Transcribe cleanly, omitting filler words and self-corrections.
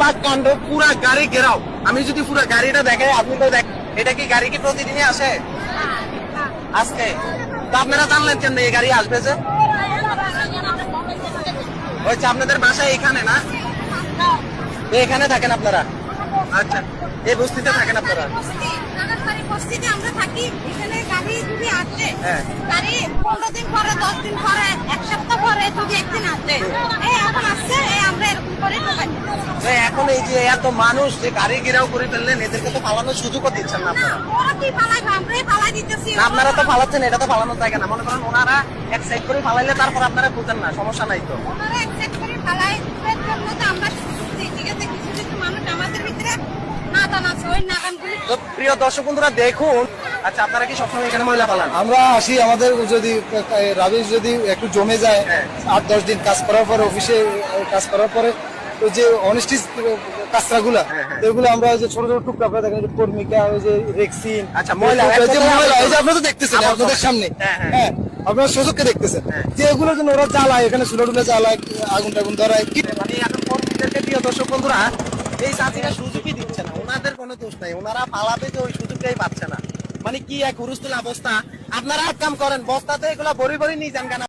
অবাক কাণ্ড, পুরা গাড়ি ঘেরাও। আমি যদি পুরো গাড়িটা দেখাই, আপনি তো দেখ, এটা কি গাড়ি কি প্রতিদিনই আসে? আজকে তো আপনারা জানলেন কেন এই গাড়ি আসবে? যে হচ্ছে আপনাদের বাসায় এখানে না, এখানে থাকেন আপনারা? আচ্ছা, এই বস্তিতে থাকেন আপনারা? আমরা থাকি এখানে। গাড়ি যদি আসে, হ্যাঁ। গাড়ি 15 দিন পরে, 10 দিন পরে, এক সপ্তাহ পরে যদি একদিন আসে, এখন আসছে, আমরা এরকম করে ঢোকাই। তো এখন এই যে এত মানুষ যে গাড়ি ঘেরাও করে ফেললেন, এদেরকে তো পালানোর সুযোগও দিচ্ছেন না আপনারা। ওরা কি পালাইবে? আমরাই পালাই দিতেছি। না, আপনারা তো পালাচ্ছেন, এটা তো পালানোর জায়গা না। মনে করেন ওনারা এক সাইড করে পালাইলে তারপর আপনারা বুঝেন না, সমস্যা নাই তো। ওনারা একসেপ্ট করে পালাই জন্য তো আমরা সুযোগ দিই, ঠিক আছে? কিছু কিছু মানুষ আমাদের ভিতরে নাদান আছে, ওই নাদানগুলি। তো প্রিয় দর্শক বন্ধুরা দেখুন, আচ্ছা আপনারা কি সবসময় এখানে ময়লা পালান? আমরা আসি, আমাদের যদি রাবিশ যদি একটু জমে যায়, হ্যাঁ। 8-10 দিন কাজ করার পরে, অফিসে কাজ করার পরে, তো যে অনেস্টি কাঁচরাগুলা, এগুলো আমরা ওই যে ছোট ছোট টুকরা করে দেখেন, কর্মিকা, ওই যে রেক্সিন, আচ্ছা, ময়লা, এই যে একদম ময়লা, এই যে ময়লা। আপনারা তো দেখতেছেন আবার আপনাদের সামনে, হ্যাঁ, হ্যাঁ। হ্যাঁ, আপনারা সুযোগকে দেখতেছেন যে এগুলোর জন্য ওরা জ্বালায়, এখানে চুলা টুলা জ্বালায়, আগুন টাগুন ধরায়। মানে এখন কর্মীদেরকে, প্রিয় দর্শক বন্ধুরা, এই চাষিরা সুযোগই দিচ্ছে না। ওনাদের কোনো দোষ নাই, ওনারা পালাবে যে ওই সুযোগটাই পাচ্ছে না। মানে কি এক হুরুস্তুল অবস্থা। আপনারা এক কাম করেন, বস্তাতে এগুলা ভরি ভরি নিয়ে যান কেন?